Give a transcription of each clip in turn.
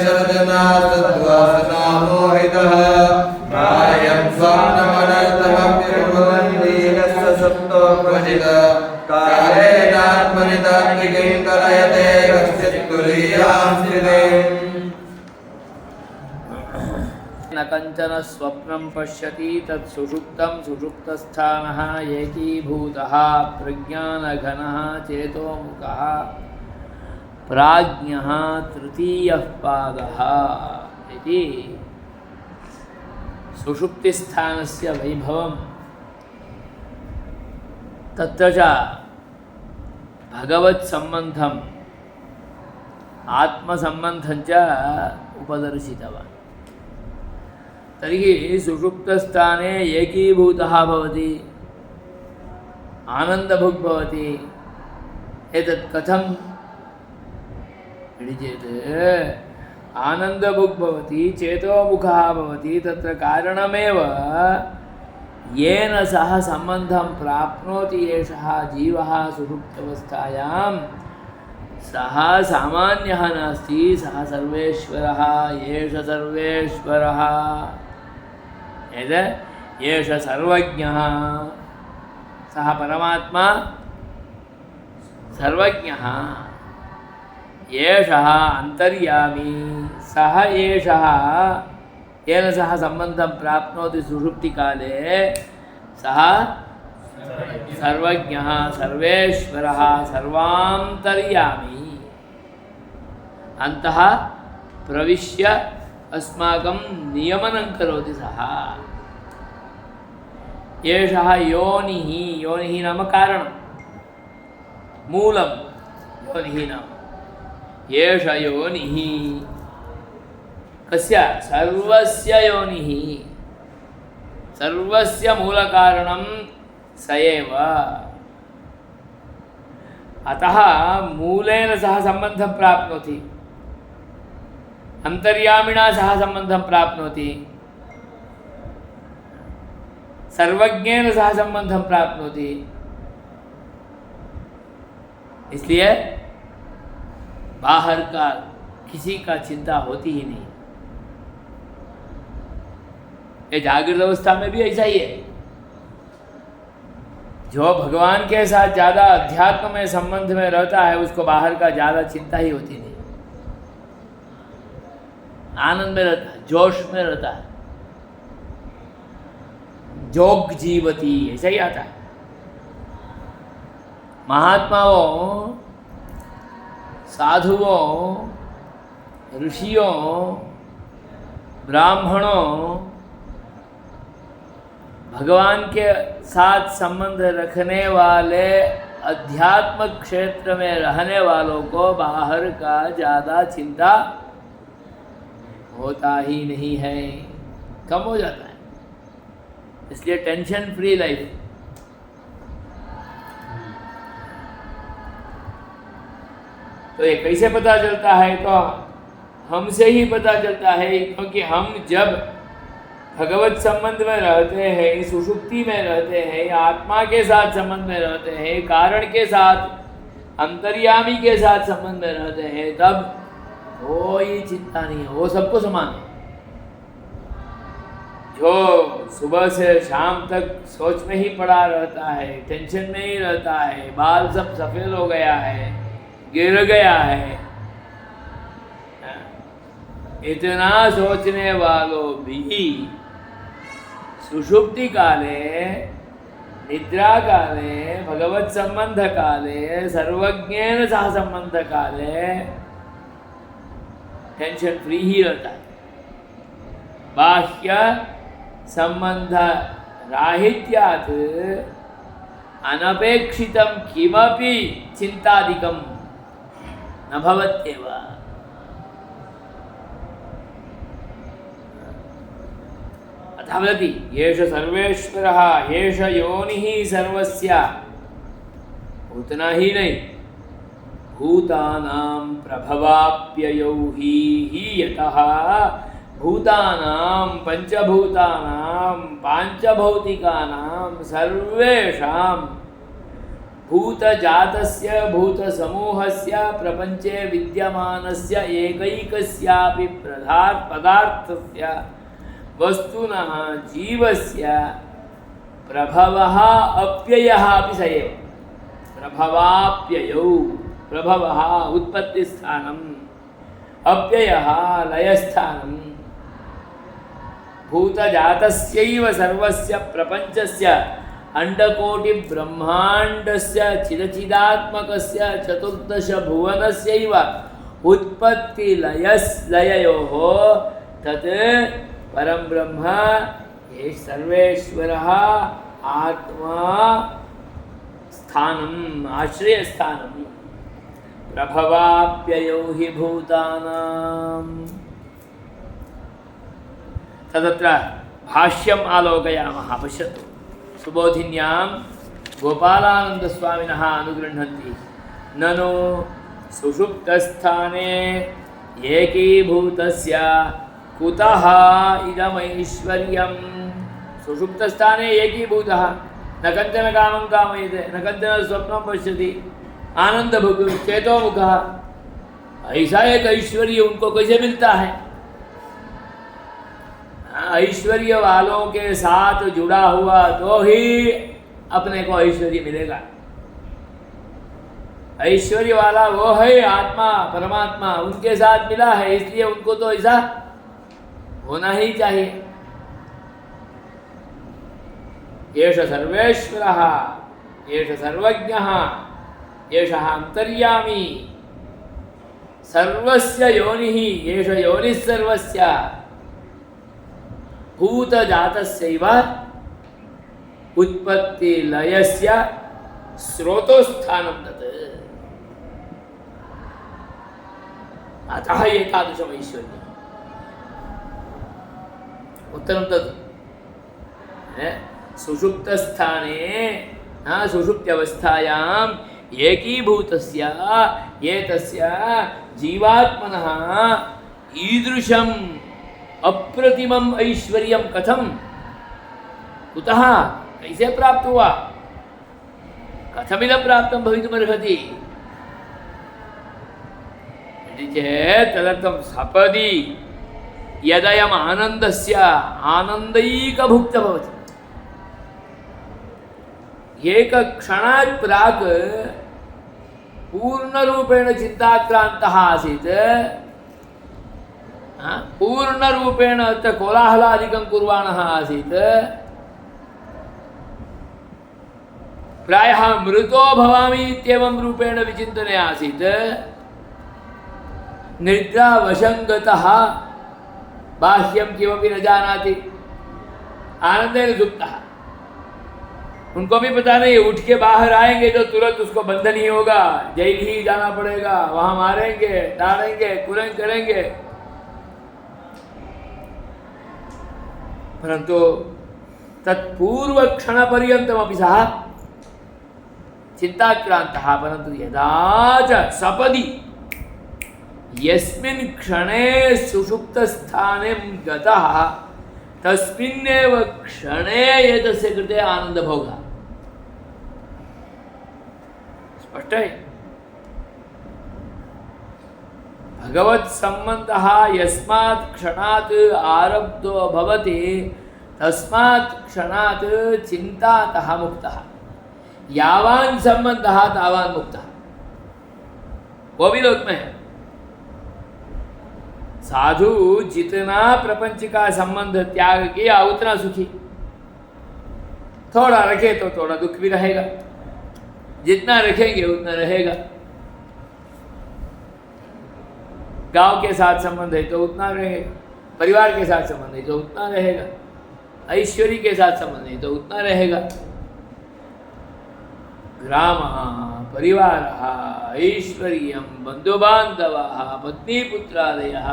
शरदनास्तद्वासनामोहितः कार्यं स्वाप्नमनर्थमप्यकुर्वन्नीनस्य सप्तो क्वचित् कालेनात्मनि तार्किकीं कलयते कश्चित् तुरीयां स्थिते न कंचन स्वप्नं पश्यति तत्सुषुप्तं सुषुप्तस्थानः एकीभूतः प्रज्ञानघनः चेतोमुखः प्राज्ञः तृतीयः पादः इति सुषुप्तिस्थानस्य वैभवं तत्र च भगवत्सम्बन्धम् आत्मसम्बन्धं च उपदर्शितवान्। तर्हि सुषुप्तस्थाने एकीभूतः भवति, आनन्दभुक् भवति। एतत् कथम् इति चेत् आनन्दभुक् भवति, चेतोमुखः भवति। तत्र कारणमेव येन सह सम्बन्धं प्राप्नोति एषः जीवः सुषुप्तावस्थायां सः सामान्यः नास्ति, सः सर्वेश्वरः। एष सर्वेश्वरः, एष सर्वज्ञः, सः परमात्मा सर्वज्ञः। एषः अन्तर्यामी, सः एषः येन सह सम्बन्धं प्राप्नोति सुषुप्तिकाले सः सर्वज्ञः, सर्वेश्वरः, सर्वान्तर्यामी। अन्तः प्रविश्य अस्माकं नियमनं करोति सः। एषः योनिः, योनिः नाम कारणं, मूलं योनिः नाम। एष योनिः कस्य? सर्वस्य योनिः, सर्वस्य मूलकारणं स एव। अतः मूलेन सह सम्बन्धं प्राप्नोति, अन्तर्यामिणा सह सम्बन्धं प्राप्नोति, सर्वज्ञेन सह सम्बन्धं प्राप्नोति। इसलिए बाहर का किसी का चिंता होती ही नहीं। ये जागृत अवस्था में भी ऐसा ही है। जो भगवान के साथ ज़्यादा अध्यात्म में संबंध में रहता है उसको बाहर का ज़्यादा चिंता ही होती नहीं, आनंद में रहता है, जोश में रहता है। जोग जीवती ऐसा ही आता है। महात्माओं, साधुओं, ऋषियों, ब्राह्मणों, भगवान के साथ संबंध रखने वाले, अध्यात्म क्षेत्र में रहने वालों को बाहर का ज़्यादा चिंता होता ही नहीं है, कम हो जाता है। इसलिए टेंशन फ्री लाइफ। तो ये कैसे पता चलता है? तो हमसे ही पता चलता है, क्योंकि हम जब भगवत संबंध में रहते हैं, सुषुप्ति में रहते हैं, आत्मा के साथ संबंध में रहते हैं, कारण के साथ, अंतर्यामी के साथ संबंध में रहते हैं, तब कोई चिंता नहीं है, वो सबको समान है। जो सुबह से शाम तक सोच में ही पड़ा रहता है, टेंशन में ही रहता है, बाल सब सफ़ेद हो गया है, गिर गया है, इतना सोचने वालों भी सुषुप्ति काले, निद्रा काले, भगवत संबंध काले, सर्वज्ञेन सह संबंध काले टेंशन फ्री ही रहता है। बाह्य संबंध राहित्यात् अनपेक्षितं किमपि चिंतादिकं न भवत्येव। अतः वदति एष सर्वेश्वरः, एष योनिः सर्वस्य। उतना ही नहीं, भूतानां प्रभवाप्ययौ हि यतः भूतानां पंचभूतानां पांचभौतिकानां सर्वेषां भूतजातस्य भूतसमूहस्य प्रपञ्चे विद्यमानस्य एकैकस्यापि पदार्थस्य वस्तुनः जीवस्य प्रभवः अप्ययः अपि स एव। प्रभवाप्ययौ, प्रभवः उत्पत्तिस्थानम्, अप्ययः लयस्थानम्। भूतजातस्यैव सर्वस्य प्रपञ्चस्य अंडकोटि ब्रह्मांडस्य चिदचिदात्मकस्य चतुर्दश भुवनस्यैव उत्पत्ति लययोः तत् परं ब्रह्म ये सर्वेश्वरः आत्मा स्थानम् आश्रयस्थानम्। प्रभवाप्ययौ हि भूतानाम्। तदत्र भाष्यम् आलोकयामः। पश्यतु, सुबोधिन्यां गोपालानन्दस्वामिनः अनुगृह्णन्ति। ननु सुषुप्तस्थाने एकीभूतस्य कुतः इदमैश्वर्यम्। सुषुप्तस्थाने एकीभूतः, न कंचन कामं कामयते, न कंचन स्वप्नं पश्यति, आनंदभुक् चेतोमुखः। ऐसा एक ऐश्वर्य उनको कैसे मिलता है? ऐश्वर्य वालों के साथ जुड़ा हुआ तो ही अपने को ऐश्वर्य मिलेगा। ऐश्वर्य वाला वो है आत्मा परमात्मा, उनके साथ मिला है, इसलिए उनको तो ऐसा होना ही चाहिए। एष सर्वेश्वरः, एष सर्वज्ञः, एषः अंतर्यामी, सर्वस्य योनिः, एष योनिः सर्वस्य। भूतजातस्यैव उत्पत्ति लयस्य स्रोतोस्थानं तत्। अतः एतादृशम् ऐश्वर्यम्। उत्तरं तत् सुषुप्तस्थाने सुषुप्त्यवस्थायाम् एकीभूतस्य एतस्य जीवात्मनः ईदृशम् अप्रतिमम् ऐश्वर्यं कथं, कुतः, कैसे प्राप्त हुआ, कथमिदं प्राप्तं भवितुमर्हति इति चेत् तदर्थं सपदि यदयम् आनन्दस्य आनन्दैकभुक्तः भवति। एकक्षणात् प्राक् पूर्णरूपेण चिन्ताक्रान्तः आसीत्, पूर्णरूपेण अत्र कोलाहलादिकं कुर्वाणः आसीत्, प्रायः मृतो भवामि इत्येवं रूपेण विचिन्तने आसीत्, निद्रावशं गतः, बाह्यं किमपि न जानाति, आनंदेन सुप्तः। उनको भी पता नहीं, उठ के बाहर आएंगे तो तुरंत उसको बंधन ही होगा, जेल ही जाना पड़ेगा, वहां मारेंगे, डालेंगे, कुरेंग करेंगे। परंतु तत्पूर्व क्षण पर्यन्तमपि सः चिन्ताक्रान्तः। परन्तु यदा च सपदि यस्मिन् क्षणे सुषुप्तस्थाने गतः तस्मिन्नेव क्षणे एतस्य कृते आनन्दभोगः। स्पष्ट है? भगवत् सम्बन्धः यस्मात् क्षणात् आरब्धो भवति तस्मात् क्षणात् चिन्तातः मुक्तः। यावान् सम्बन्धः तावान् मुक्तः। वो भी लोक में है। साधु जितना प्रपंच का संबंध त्याग किया उतना सुखी, थोड़ा रखे तो थोड़ा दुख भी रहेगा, जितना रखेंगे उतना रहेगा। गांव के साथ संबंध है तो उतना रहेगा, परिवार के साथ संबंध है तो उतना रहेगा, ऐश्वर्य के साथ संबंध है तो उतना रहेगा। ग्रामः, परिवारः, ऐश्वर्यं, बन्धुबान्धवाः, पत्नीपुत्रादयः,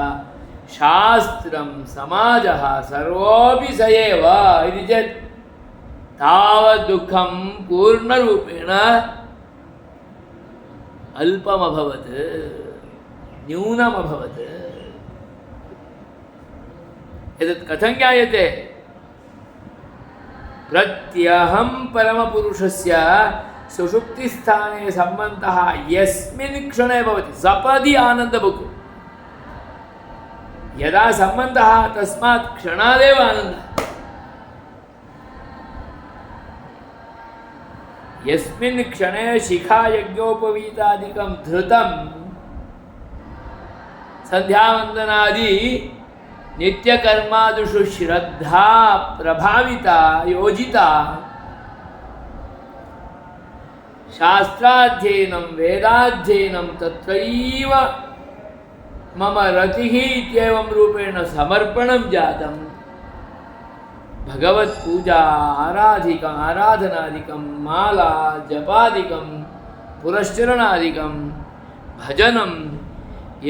शास्त्रं, समाजः सर्वोऽपि स एव इति चेत् तावत् दुःखं पूर्णरूपेण अल्पमभवत्, न्यूनमभवत्। एतत् कथं ज्ञायते? प्रत्यहं परमपुरुषस्य सुषुप्ति स्थाने संबंधः यस्मिन् क्षणे भवति सपदि आनन्दभुक् यदा संबंधः तस्मात् क्षणादेव आनन्दः यस्मिन् क्षणे शिखा यज्ञोपवीतादिकं धृतं संध्यावन्दनादि नित्यकर्मादिषु श्रद्धा प्रभाविता योजिता शास्त्राध्ययनं वेदाध्ययनं तत्रैव मम रतिः इत्येवं रूपेण समर्पणं जातं भगवत्पूजा आराधनादिकं माला जपादिकं पुरश्चरणादिकं भजनम्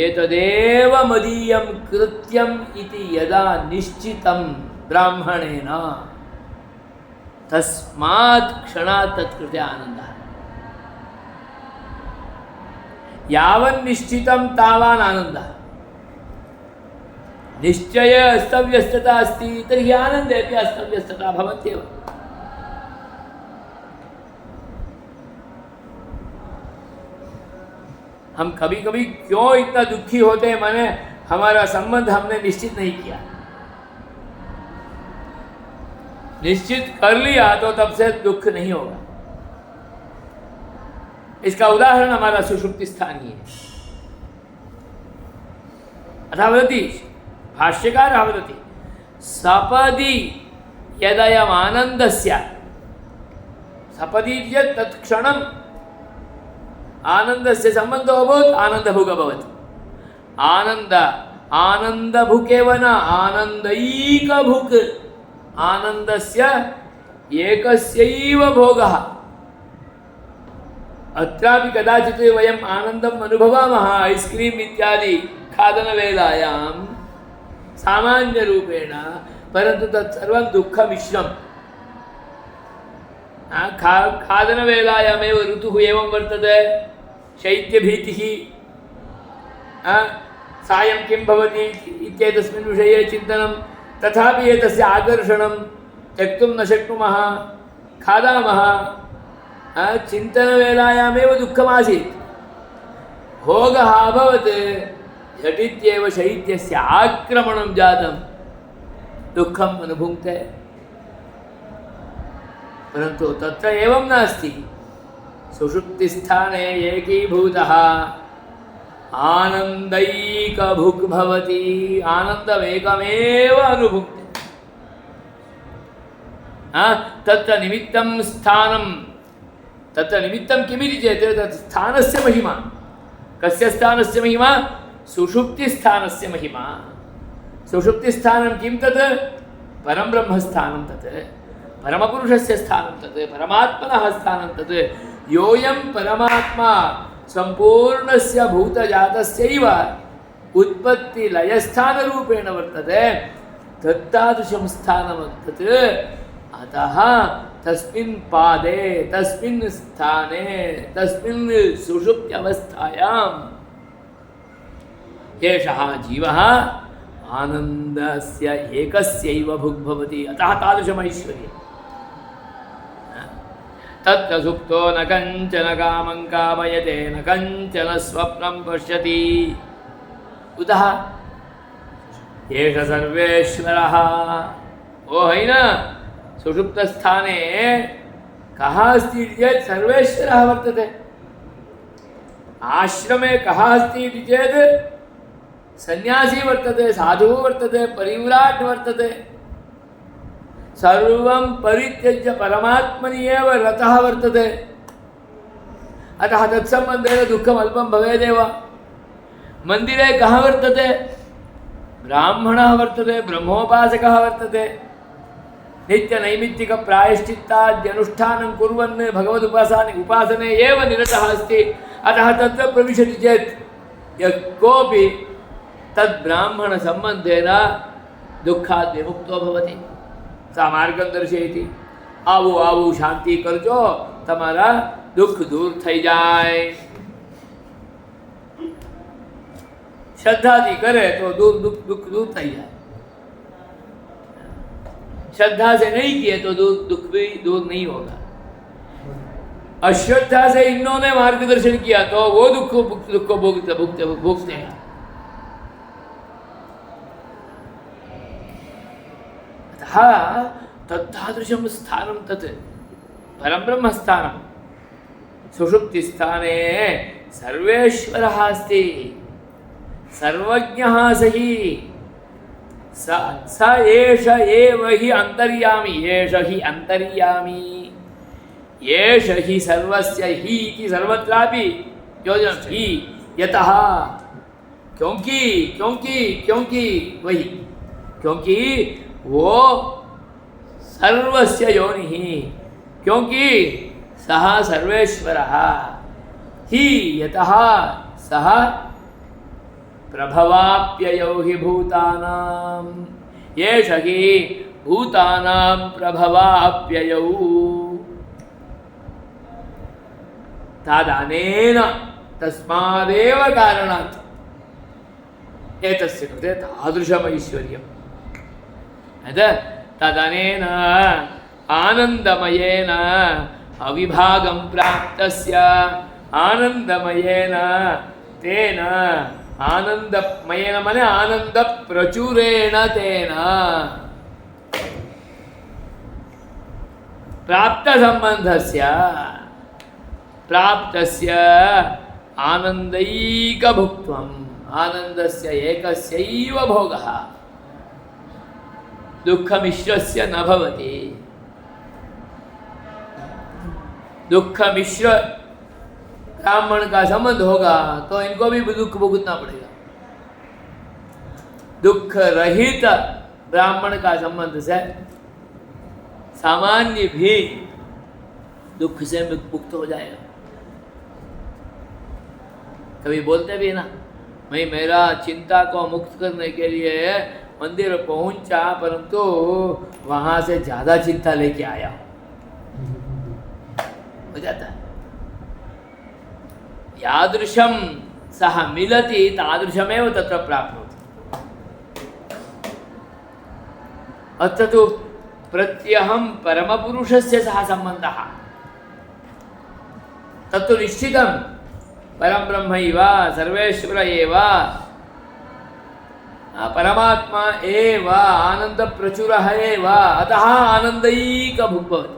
एतदेव मदीयं कृत्यम् इति यदा निश्चितं ब्राह्मणेन तस्मात् क्षणात् तत्कृते आनन्दः यावन् निश्चितं तावान् आनन्दः निश्चय अस्तव्यस्तता अस्ति तर्हि आनन्दे अपि अस्तव्यस्तता भवत्येव हम कभी कभी क्यों इतना दुखी होते हैं माने हमारा संबंध हमने निश्चित नहीं किया निश्चित कर लिया तो तब से दुख नहीं होगा इसका उदाहरण हमारा सुषुप्ति स्थान ही है अतः वदति भाष्यकार वदति सपदि यदयम् आनन्दस्य सपदि चेत् तत्क्षणम् आनन्दस्य सम्बन्धो अभवत् आनन्दभुक् अभवत् आनन्दभुकेव न आनन्दैकभुक् आनन्दस्य एकस्यैव भोगः अत्रापि कदाचित् वयम् आनन्दम् अनुभवामः ऐस्क्रीम् इत्यादि खादनवेलायां सामान्यरूपेण परन्तु तत्सर्वं दुःखमिश्रम् खादनवेलायामेव ऋतुः एवं वर्तते शैत्यभीतिः सायं किं भवति इत्येतस्मिन् विषये चिन्तनं तथापि एतस्य आकर्षणं त्यक्तुं न शक्नुमः खादामः चिन्तनवेलायामेव दुःखमासीत् भोगः अभवत् झटित्येव शैत्यस्य आक्रमणं जातं दुःखम् अनुभुङ्क्ते परन्तु तत्र एवं नास्ति सुषुप्तिस्थाने एकीभूतः आनन्दैकभुक् भवति आनन्दमेकमेव अनुभुङ्क्ते तत्र निमित्तं स्थानं तत्र निमित्तं किमिति चेत् तत् स्थानस्य महिमा कस्य स्थानस्य महिमा सुषुप्तिस्थानस्य महिमा सुषुप्तिस्थानं किं तत् परं ब्रह्मस्थानं तत् परमपुरुषस्य स्थानं तत् परमात्मनः स्थानं तत् योऽयं परमात्मा सम्पूर्णस्य भूतजातस्यैव उत्पत्तिलयस्थानरूपेण वर्तते तत्तादृशं स्थानं तत् अतः तस्मिन् पादे तस्मिन् स्थाने तस्मिन् सुषुप्त्यवस्थायां एषः जीवः आनन्दस्य एकस्यैव भुक् भवति अतः तादृशमैश्वर्यम् तत्र सुप्तो न कञ्चन कामं कामयते न कञ्चन स्वप्नं पश्यति कुतः एष सर्वेश्वरः ओ हैन सुषुप्तस्थाने कः अस्ति चेत् सर्वेश्वरः वर्तते आश्रमे कः अस्ति इति चेत् सन्यासी वर्तते साधुः वर्तते परिव्राट् वर्तते सर्वं परित्यज्य परमात्मनि एव रतः वर्तते अतः तत्सम्बन्धेन दुःखम् अल्पं भवेदेव मन्दिरे कः वर्तते ब्राह्मणः वर्तते ब्रह्मोपासकः वर्तते नित्यनैमित्तिकप्रायश्चित्ताद्यनुष्ठानं कुर्वन् भगवदुपासने एव निरतः अस्ति अतः तत्र प्रविशति चेत् यः कोऽपि तद्ब्राह्मणसम्बन्धेन दुःखात् विमुक्तो भवति सा मार्गं दर्शयति आओ आओ शांति करजो તમારા दुख दूर થઈ જાય श्रद्धा करे तो दुख दूर થઈ જાય श्रद्धा से नहीं किए तो दुख भी दूर नहीं होगा अश्रद्धा से इन्होंने मार्गदर्शन किया तो वो दुख को भोगते हैं। अतः तत्तादृशं स्थानं तत् परब्रह्म स्थानं सुषुप्ति स्थाने सर्वेश्वरः अस्ति, सर्वज्ञः सहि स एष एव हि अंतर्यामी, एष हि अंतर्यामी, एष हि सर्वस्य हि इति सर्वत्रापि योजन हि यतः क्योंकि क्योंकि क्योंकि वही, क्योंकि वो सर्वस्य योनिः, क्योंकि सः सर्वेश्वरः, हि यतः सः प्रभवाप्ययौ हि भूतानां, एष हि भूतानां प्रभवाप्ययौ, तदनेन तस्मादेव कारणात् एतस्य कृते तादृशमैश्वर्यम्। तदनेन आनन्दमयेन अविभागं प्राप्तस्य, आनन्दमयेन तेन, आनन्दमयेन मने आनन्दप्रचुरेण तेन प्राप्तस्य आनन्दैकभुक्त्वम्, आनन्दस्य एकस्यैव भोगः, दुःखमिश्रस्य न भवति। दुख मिश्र ब्राह्मण का संबंध होगा तो इनको भी दुख भुगतना पड़ेगा। दुख रहित ब्राह्मण का संबंध से सामान्य भी दुख से मुक्त हो जाएगा। कभी बोलते भी ना, मैं मेरा चिंता को मुक्त करने के लिए मंदिर पहुंचा परंतु वहां से ज्यादा चिंता लेके आया, हो जाता है। यादृशं सः मिलति तादृशमेव तत्र प्राप्नोति। अत्र तु प्रत्यहं परमपुरुषस्य सह सम्बन्धः, तत्तु निश्चितं परं ब्रह्मैव सर्वेश्वर एव परमात्मा एव आनन्दप्रचुरः एव, अतः आनन्दैकभुक् भवति।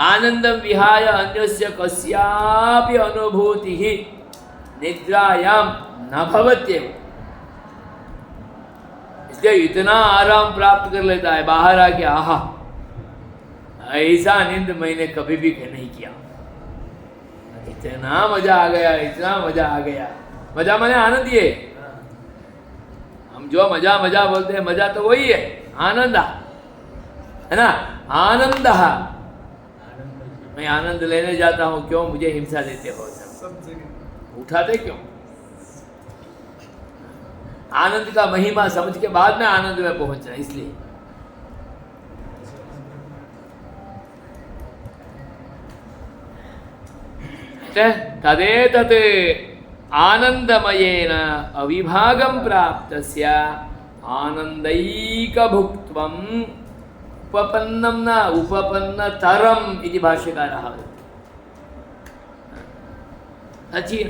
आनन्दं विहाय अन्यस्य कस्यापि अनुभूतिः निद्रायां न भवत्येव। इसलिए इतना आराम प्राप्त कर लेता है बाहर आके, आहा ऐसा नींद मैंने कभी भी नहीं किया, इतना मजा आ गया, इतना मजा आ गया। मजा माने आनंद। ये हम जो मजा मजा बोलते हैं, मजा तो वही है, आनंद है ना। आनंद, मैं आनंद लेने जाता हूँ, क्यों मुझे हिंसा देते हो? सब उठाते क्यों? आनंद का महिमा समझ के बाद में आनंद में पहुंचना, इसलिए तदेतत् आनंदमयेन अविभागं प्राप्तस्य आनंदैकभुक्त्वम् उपपन्नं न उपपन्नतरम् इति भाष्यकारः वदति।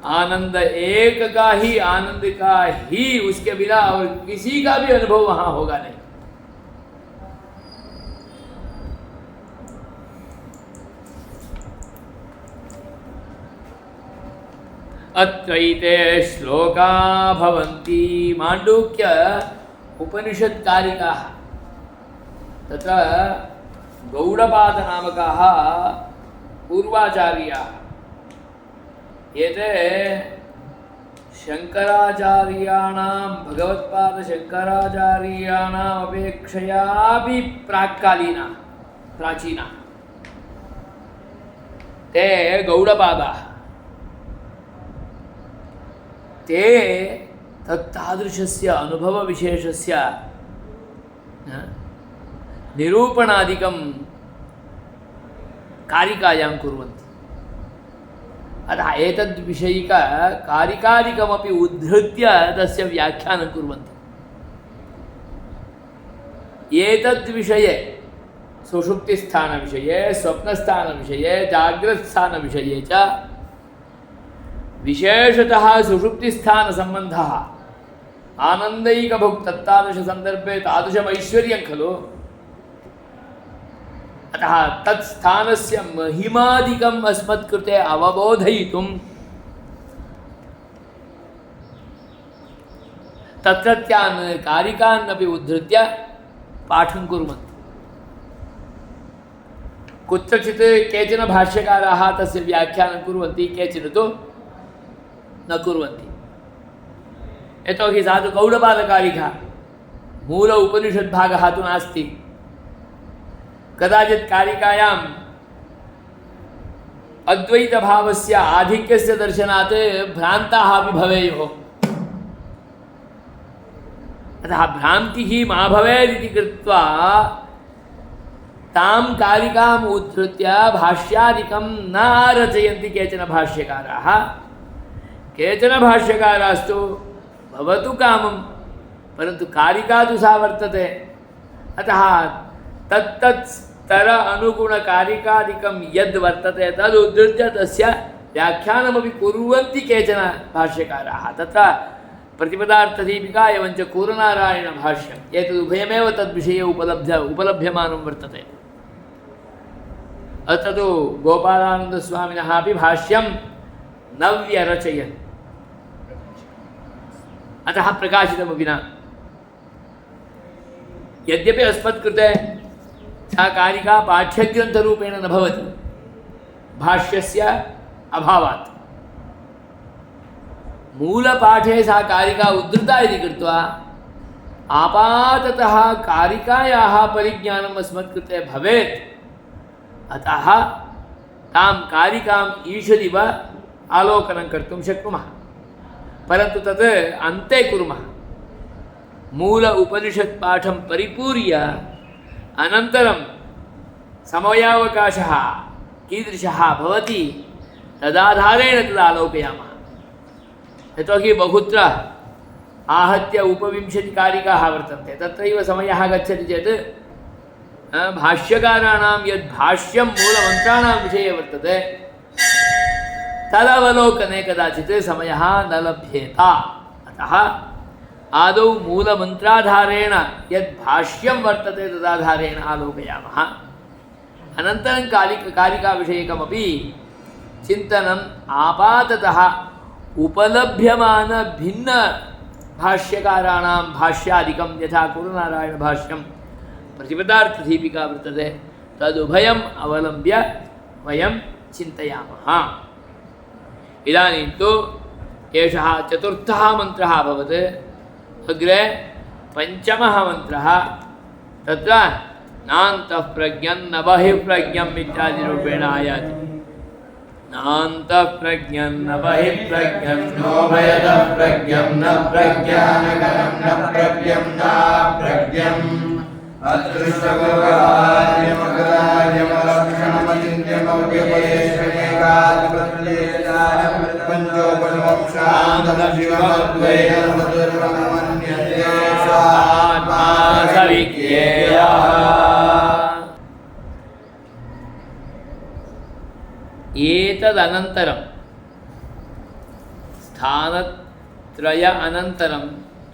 आनंद एक का ही, आनंद का ही, उसके बिना और किसी का भी अनुभव वहां होगा नहीं। अत्रैते श्लोका भवन्ति माण्डूक्य उपनिषत्कारिकाः। तत्र गौडपादनामकाः पूर्वाचार्याः, एते शंकराचार्याणां, भगवत्पादशंकराचार्याणाम् अपेक्षयापि प्राक्कालीनाः, प्राचीनाः। ते गौडपादाः, ते तत्तादृशस्य अनुभवविशेषस्य निरूपणादिकं कारिकायां कुर्वन्ति। अतः एतद्विषयिक कारिकादिकमपि उद्धृत्य तस्य व्याख्यानं कुर्वन्ति। एतद्विषये सुषुप्तिस्थानविषये स्वप्नस्थानविषये जाग्रत्स्थानविषये च विशेषतः सुषुप्तिस्थानसम्बन्धः आनन्दैकभुक् तत्तादृशसन्दर्भे तादृशमैश्वर्यं खलु। अतः तत्स्थानस्य महिमादिकम् अस्मत्कृते अवबोधयितुं तत्रत्यान् कारिकान् अपि उद्धृत्य पाठं कुर्वन्ति। कुत्रचित् केचन भाष्यकाराः तस्य व्याख्यानं कुर्वन्ति, केचन तु न कुर्वन्ति। यतोहि सा तु गौडपादकारिका, मूल उपनिषद्भागः तु नास्ति। कदाचित् कारिकायाम् अद्वैतभावस्य आधिक्यस्य दर्शनात् भ्रान्ताः अपि भवेयुः। अतः भ्रान्तिः मा भवेत् इति कृत्वा तां कारिकाम् उद्धृत्य भाष्यादिकं न रचयन्ति केचन भाष्यकाराः। केचन भाष्यकारास्तु भवतु कामं, परन्तु कारिका तु सा वर्तते। अतः तत्तत् स्तर अनुगुणकारिकादिकं यद् वर्तते तद् उद्धृत्य तस्य व्याख्यानमपि कुर्वन्ति केचन भाष्यकाराः। तत्र प्रतिपदार्थदीपिका एवञ्च कूरनारायणभाष्यम् एतदुभयमेव तद्विषये उपलभ्यमानं वर्तते। अत्र तु गोपालानन्दस्वामिनः अपि भाष्यं न व्यरचयन्, अतः प्रकाशितमपि न। यद्यपि अस्मत्कृते सा कारिका पाठ्यग्रन्थरूपेण न भवति भाष्यस्य अभावात्। मूलपाठे सा कारिका उद्धृता इति कृत्वा आपाततः कारिकायाः परिज्ञानम् अस्मत्कृते भवेत्। अतः तां कारिकाम् ईषदिव आलोकनं कर्तुं शक्नुमः, परन्तु तत् अन्ते कुर्मः। मूल उपनिषत्पाठं परिपूर्य अनन्तरं समयावकाशः कीदृशः भवति तदाधारेण तद् आलोकयामः। यतोहि बहुत्र आहत्य उपविंशतिकारिकाः वर्तन्ते, तत्रैव समयः गच्छति चेत् भाष्यकाराणां यद् भाष्यं मूलमन्त्राणां विषये वर्तते तदवलोकने कदाचित् समयः न लभ्येत। अतः आदौ मूलमन्त्राधारेण यद् भाष्यं वर्तते तदाधारेण आलोकयामः। अनन्तरं कारिकाविषयकमपि चिन्तनम् आपाततः उपलभ्यमान भिन्न भाष्यकाराणां भाष्यादिकं यथा कूरनारायणभाष्यं प्रतिपदार्थदीपिका वर्तते तदुभयम् अवलम्ब्य वयं चिन्तयामः। इदानीं तु एषः चतुर्थः मन्त्रः अभवत्। अग्रे पञ्चमः मन्त्रः, तत्र नान्तः प्रज्ञं न बहिः प्रज्ञम् इत्यादिरूपेण आयाति। नान्तः प्रज्ञं न बहिः प्रज्ञं नोभयतः प्रज्ञं न प्रज्ञानगरं न प्रज्ञं न प्रज्ञम् अदृष्टव्यवहार्यमलक्षणमचिन्त्यमव्यपदेशमेकाधिपत्येशाय पञ्चोपरिमोक्षान्तमशिवमद्वैतमधुर्वमन्यते सविज्ञेयः। एतदनन्तरं स्थानत्रय अनन्तरं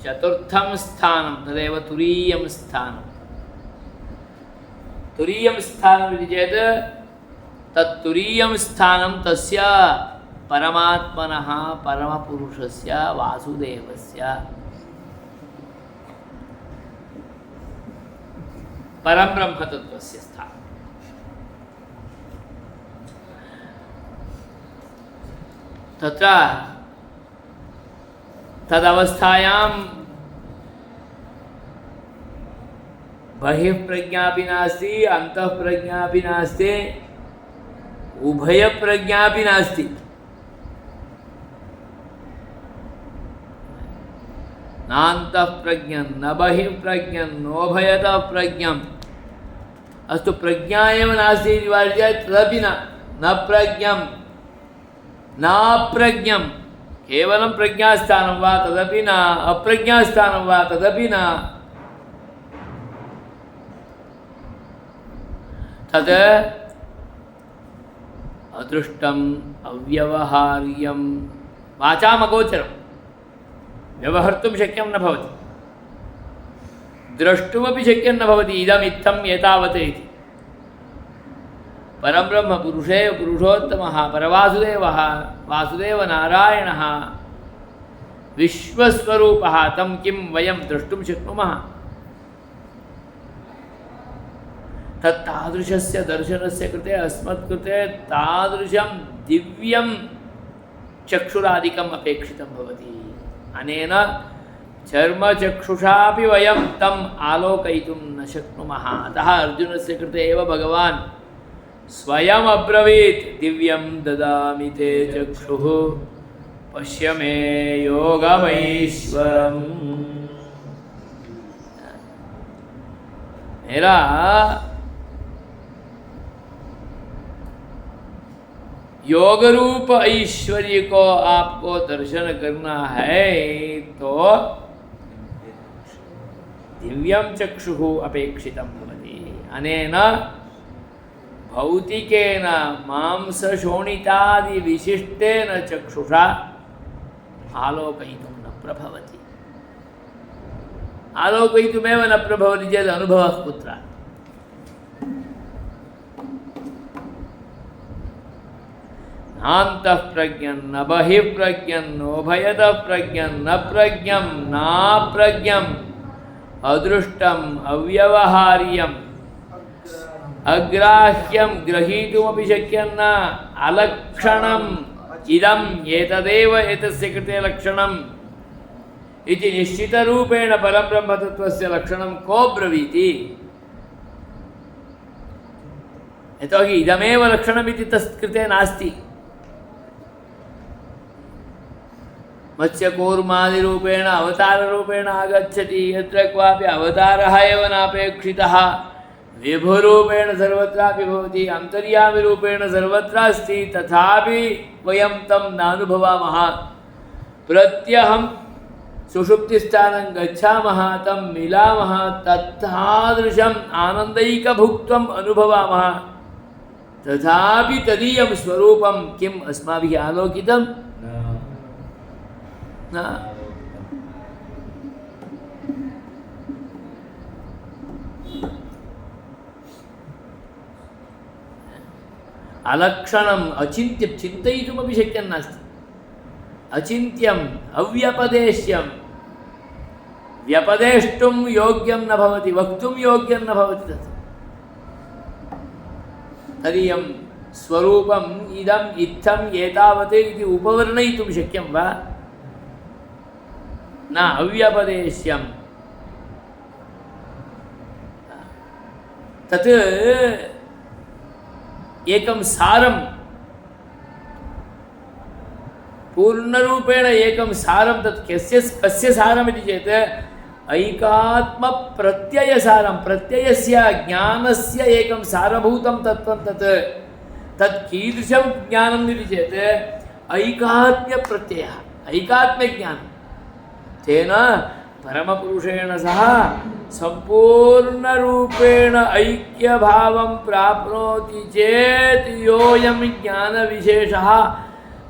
चतुर्थं स्थानं तदेव तुरीयं स्थानं। तुरीयं स्थानमिति चेत् तत्तुरीयं स्थानं तस्य परमात्मनः परमपुरुषस्य वासुदेवस्य परब्रह्मतत्त्वस्य स्थानं। तत्र तदवस्थायां बहिः प्रज्ञापि नास्ति, अन्तः प्रज्ञापि नास्ति, उभयप्रज्ञापि नास्ति। नान्तः प्रज्ञं न बहिः प्रज्ञं नोभयतः प्रज्ञम्। अस्तु प्रज्ञा एव नास्ति इति वार्य तदपि न प्रज्ञं नाप्रज्ञं, केवलं प्रज्ञास्थानं वा तदपि न, अप्रज्ञास्थानं वा तदपि न। तद अदृष्टम अव्यवहार्यम वाचामगोचरम व्यवहर्तुं शक्यं न भवति, द्रष्टुमपि शक्यं न भवति। इदम् इत्थम् एतावत् इति। परब्रह्म पुरुषे पुरुषोत्तमः परवासुदेवः वासुदेवनारायणः विश्वस्वरूपः, तं किं वयं द्रष्टुं शक्नुमः? तत्तादृशस्य दर्शनस्य कृते अस्मत्कृते तादृशं दिव्यं चक्षुरादिकम् अपेक्षितं भवति। अनेन चर्मचक्षुषापि वयं तम् आलोकयितुं न शक्नुमः। अतः अर्जुनस्य कृते एव भगवान् स्वयम् अब्रवीत्, दिव्यं ददामि ते चक्षुः पश्य मे योगमैश्वरम्। मेरा योग रूप ऐश्वर्य को आपको दर्शन करना है तो दिव्यं चक्षुः अपेक्षितं भवति। अनेन भौतिकेन मांसशोणितादि विशिष्टेन चक्षुषा आलोकयितुं न प्रभवति। आलोकयितुमेव न प्रभवति चेत् अनुभवः कुत्र? नान्तः प्रज्ञं न बहिः प्रज्ञं नोभयतः प्रज्ञं न प्रज्ञं नाप्रज्ञम् अदृष्टम् अव्यवहार्यम् अग्राह्यं ग्रहीतुमपि शक्यं न अलक्षणम् इदम् एतदेव एतस्य कृते लक्षणम् इति निश्चितरूपेण परब्रह्मतत्त्वस्य लक्षणं को ब्रवीति? यतोहि इदमेव लक्षणमिति तत्कृते नास्ति। मत्स्यकूर्मादिरूपेण अवताररूपेण आगच्छति, यत्र क्वापि अवतारः एव नापेक्षितः, विभुरूपेण सर्वत्रापि भवति, अन्तर्यामिरूपेण सर्वत्र अस्ति, तथापि वयं तं नानुभवामः। प्रत्यहं सुषुप्तिस्थानं गच्छामः, तं मिलामः, तत्तादृशम् आनन्दैकभुक्त्वम् अनुभवामः, तथापि तदीयं स्वरूपं किम् अस्माभिः आलोकितं न। अलक्षणम् अचिन्त्यं चिन्तयितुमपि शक्यं नास्ति। अचिन्त्यम् अव्यपदेश्यं, व्यपदेष्टुं योग्यं न भवति, वक्तुं योग्यं न भवति। तत् तदीयं स्वरूपम् इदम् इत्थम् एतावत् इति उपवर्णयितुं शक्यं वा? न अव्यपदेश्यं। तत् एकं सारं, पूर्णरूपेण एकं सारं। तत् कस्य सारमिति चेत् ऐकात्मप्रत्ययसारं, प्रत्ययस्य ज्ञानस्य एकं सारभूतं तत्त्वं तत्। तत् कीदृशं ज्ञानम् इति चेत् ऐकात्म्यप्रत्ययः, ऐकात्म्यज्ञानं। तेन परमपुरुषेण सह सम्पूर्णरूपेण ऐक्यभावं प्राप्नोति चेत् योऽयं ज्ञानविशेषः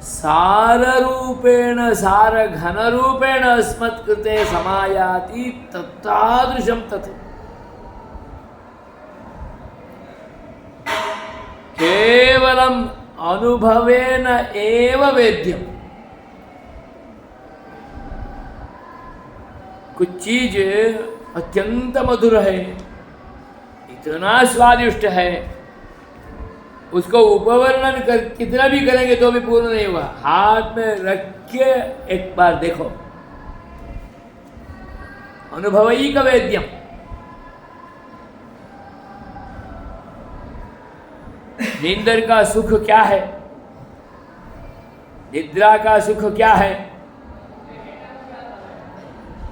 साररूपेण सारघनरूपेण अस्मत्कृते समायाति, तत्तादृशं तत् केवलम् अनुभवेन एव वेद्यम्। कुछ चीज अत्यंत मधुर है, इतना स्वादिष्ट है, उसको उपवर्णन कर कितना भी करेंगे तो भी पूर्ण नहीं हुआ। हाथ में रख के एक बार देखो, अनुभवैक वेद्यम। नींदर का सुख क्या है, निद्रा का सुख क्या है,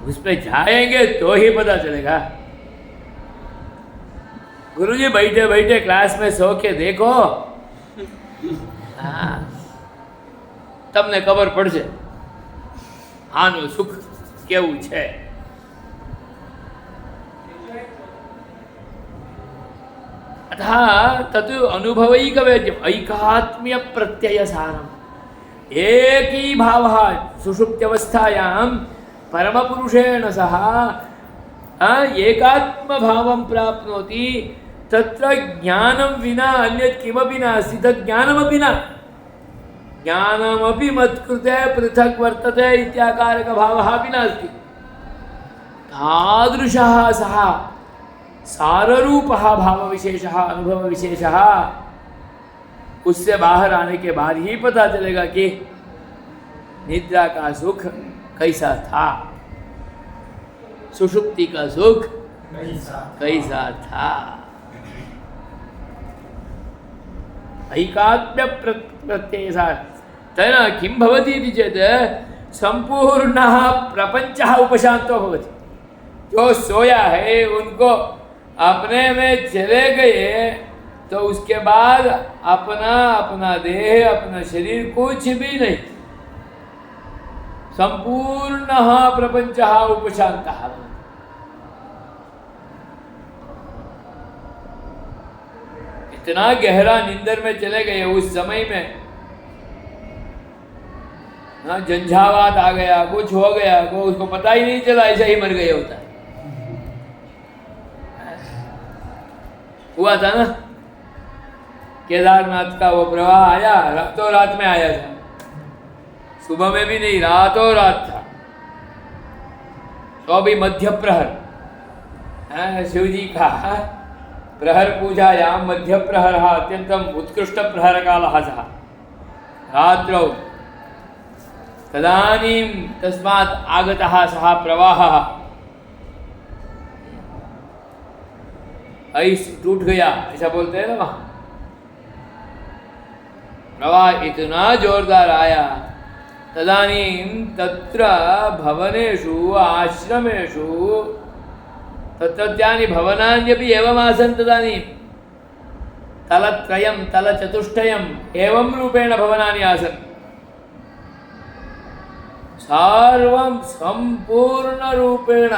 उस पे जाएंगे तो ही पता चलेगा। गुरुजी बैठे बैठे क्लास में सो के देखो, તમને ખબર પડશે આનું સુખ કેવું છે। अतः तत् अनुभवैकवेद्यम् ऐकात्म्य प्रत्ययसारम् एक ही भावः सुषुप्त्यवस्थायां परमपुरुषेण सह एकात्म भावं प्राप्नोति तत्र ज्ञानं विना अन्यत् किमपि नास्ति तत् ज्ञानमपि न ज्ञानमपि मत्कृते पृथक् वर्तते इत्याकारकभावः अपि नास्ति तादृशः सः साररूपः भावविशेषः अनुभवविशेषः उससे बाहर आने के बाद ही पता चलेगा कि निद्रा का सुख कैसा था सुषुप्ति का सुख कैसा था ऐकात्म्य प्रत्ययसार तेन किं भवति इति चेत् संपूर्णः प्रपंचः उपशांतो भवति जो सोया है उनको अपने में चले गए तो उसके बाद अपना देह अपना शरीर कुछ भी नहीं संपूर्णः प्रपंचः उपशान्तः इतना गहरा नींदर में चले गए उस समय में झंझावात आ गया कुछ हो गया को उसको पता ही नहीं चला ऐसा ही मर गए होता हुआ था ना केदारनाथ का वो प्रवाह आया रातों रात में आया था सुबह में भी नहीं रातों रात था तो भी मध्य प्रहर शिव जी का प्रहर पूजायां मध्य प्रहर अत्यंतम उत्कृष्ट प्रहर कालः सः रात्रौ तदानीं तस्मात् आगतः सः प्रवाहः आइस टूट गया ऐसा बोलते हैं ना वहाँ प्रवाह इतना जोरदार आया तदानीं तत्र भवनेषु आश्रमेषु तत्रत्यानि भवनान्यपि एवमासन् तदानीं तलत्रयं तलचतुष्टयम् एवं रूपेण भवनानि आसन् सर्वं सम्पूर्णरूपेण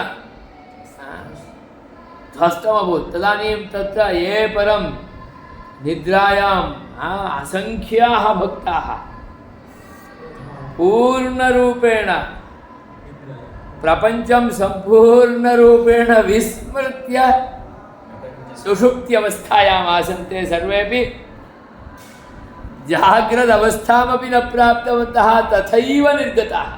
ध्वस्तमभूत् तदानीं तत्र ये परं निद्रायाम् असंख्याः भक्ताः पूर्णरूपेण प्रपंचम संपूर्णरूपेण विस्मृत्य सुषुप्त्यवस्थायाम् आसन्ते सर्वेपि जाग्रद अवस्थामपि न प्राप्तवन्तः तथैव निर्गताः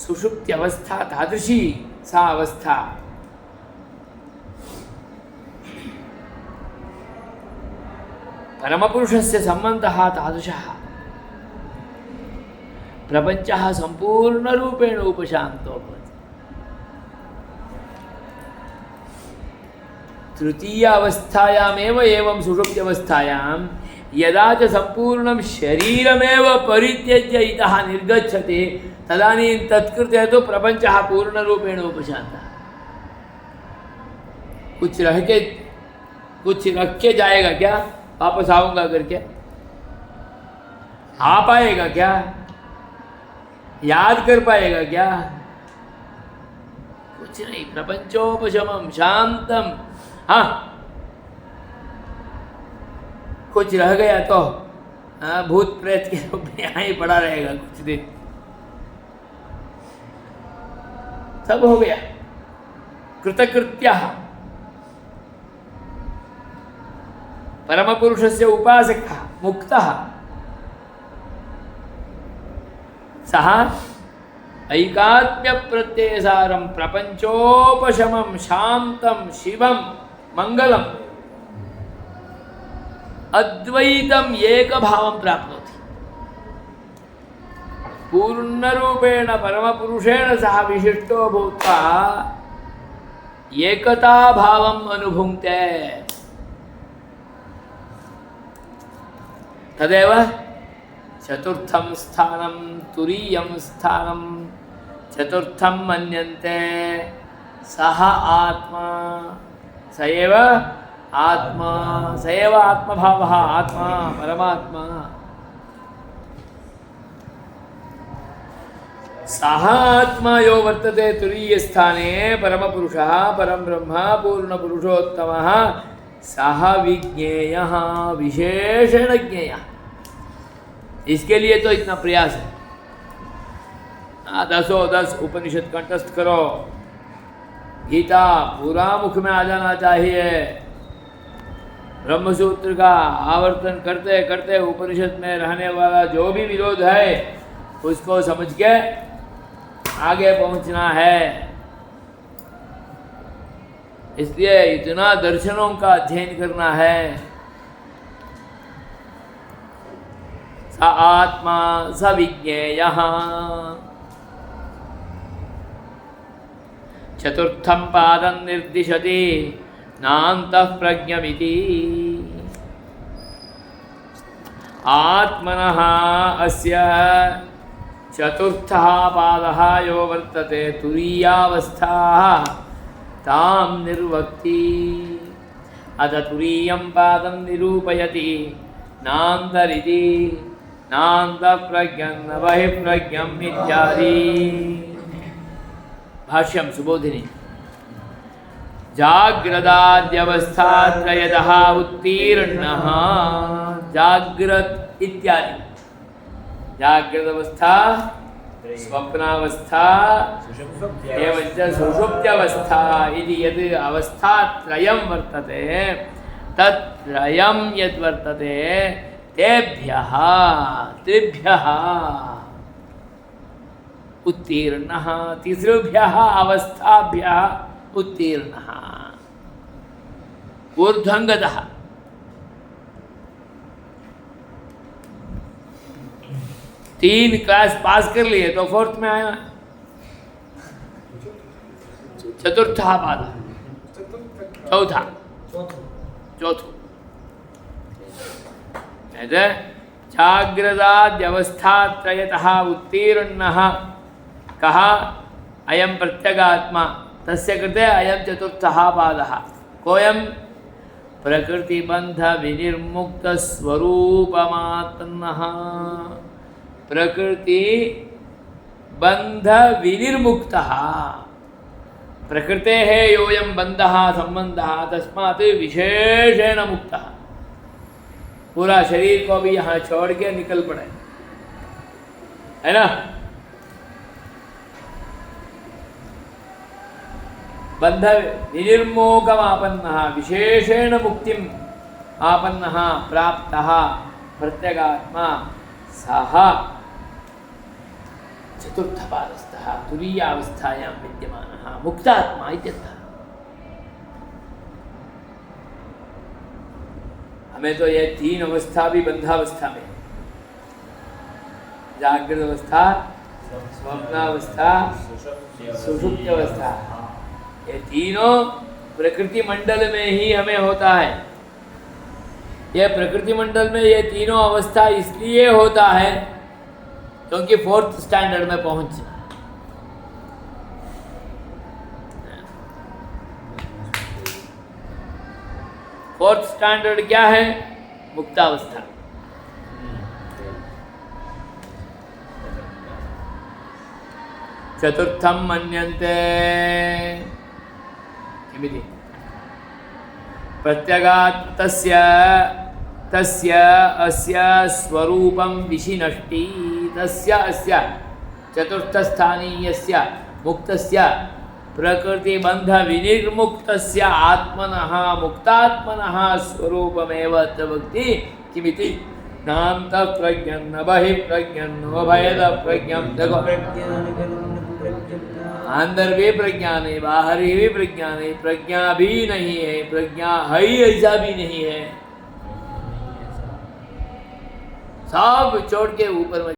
सुषुप्त्यवस्था तादृशी सा अवस्था परमपुरुषस्य सम्बन्धः तादृशः प्रपञ्चः सम्पूर्णरूपेण उपशान्तो भवति तृतीय अवस्थायामेव एवं सुषुप्त्यवस्थायां यदा च सम्पूर्णं शरीरमेव परित्यज्य इतः निर्गच्छति तदानीं तत्कृते तो प्रपंचः पूर्णरूपेण उपशान्तः कुछ रख के जाएगा क्या वापस आऊंगा करके आ पाएगा क्या याद कर पाएगा क्या कुछ नहीं प्रपंचोपशमम शांतम हाँ कुछ रह गया तो भूत प्रेत के रूप में यहाँ ही पड़ा रहेगा कुछ दिन सब हो गया कृतकृत्यः परमपुरुषस्य उपासकः मुक्तः सः ऐकात्म्यप्रत्ययसारं प्रपंचोपशमं शान्तं शिवं मंगलम् अद्वैतम् एकभावं प्राप्नोति पूर्णरूपेण परमपुरुषेण सह विशिष्टो भूत्वा एकता भावम् अनुभुङ्क्ते तदेव चतुर्थं स्थानं तुरीयं स्थानं चतुर्थं मन्यन्ते सः आत्मा स एव आत्मा स एव आत्मभावः आत्मा परमात्मा सः आत्मा यो वर्तते तुरीय स्थाने परम पुरुषः परम ब्रह्म पूर्ण पुरुषोत्तमः सः विज्ञेयः विशेषण ज्ञेयः। इसके लिए तो इतना प्रयास है। 10 उपनिषद कंठस्थ करो, गीता पूरा मुख में आ जाना चाहिए। ब्रह्मसूत्र का आवर्तन करते करते उपनिषद में रहने वाला जो भी विरोध है उसको समझ के आगे पहुंचना है। इसलिए इतना दर्शनों का अध्ययन करना है। स आत्मा स विज्ञेयः। चतुर्थं पादं निर्दिशति नान्तः प्रज्ञमिति। आत्मनः अस्य चतुर्थः पादः यो वर्तते तुरीयावस्थाः तां निर्वक्ति। अथ तुरीयं पादं निरूपयति नान्तरिति नान्तःप्रज्ञं न बहिःप्रज्ञम् इत्यादि। भाष्यं सुबोधिनी। जाग्रदाद्यवस्थात्रयतः उत्तीर्णः। जाग्रत इत्यादि, जाग्रत अवस्था, स्वप्नावस्था एवं सुषुप्त्यवस्था इति यद् अवस्थात्रयं वर्तते तत्त्रयं यद् वर्तते तेभ्यः त्रिभ्यः उत्तीर्णः, तिसृभ्यः अवस्थाभ्यः उत्तीर्णः, ऊर्ध्वंगतः। तीन क्लास पास कर लिए तो फोर्थ में आया। चतुर्था पाद, चौथा, चौथो जाग्रदाद्यवस्थात्रयतः उत्तीर्णः कः अयं प्रत्यगात्मा तस्य कृते अयं चतुर्थः पादः। कोऽयं प्रकृतिबन्धविनिर्मुक्तस्वरूपमात्मनः। प्रकृति बंध विनिर्मुक्तः। प्रकृतेः योऽयं बन्धः संबंधः तस्मात् विशेषेण मुक्तः। पूरा शरीर को भी यहाँ छोड़ के निकल पड़े, है ना। बंध विनिर्मोकमापन्नः विशेषेण मुक्तिम् आपन्नः प्राप्तः प्रत्यगात्मा सः चतुर्थपादस्थः तुरीयावस्थायां विद्यमानः मुक्तात्मा इत्यर्थः। हमें तो ये तीन अवस्था भी बंधावस्था में, जागृत अवस्था, स्वप्नावस्था, सुषुप्त अवस्था, ये तीनों प्रकृति मंडल में ही हमें होता है। यह प्रकृति मंडल में ये तीनों अवस्था इसलिए होता है क्योंकि फोर्थ स्टैंडर्ड में पहुंचना। फोर्थ स्टैंडर्ड क्या है? मुक्तावस्था। चतुर्थम मन्यन्ते किमिति प्रत्यगात् तस्य अस्य स्वरूपं विशिनष्टि। तस्य अस्य चतुर्थस्थानीयस्य मुक्तस्य प्रकृतिबंध विनिर्मुक्तस्य आत्मनः मुक्तात्मनः स्वरूपमेव तवक्ति किमिति नान्तः प्रज्ञं न बहिः प्रज्ञं नोभयद प्रज्ञं। देखो, अंदर भी प्रज्ञा नहीं, बाहर भी प्रज्ञा नहीं, प्रज्ञा भी नहीं है, प्रज्ञा है ही ऐसा भी नहीं है, सब छोड़ के ऊपर में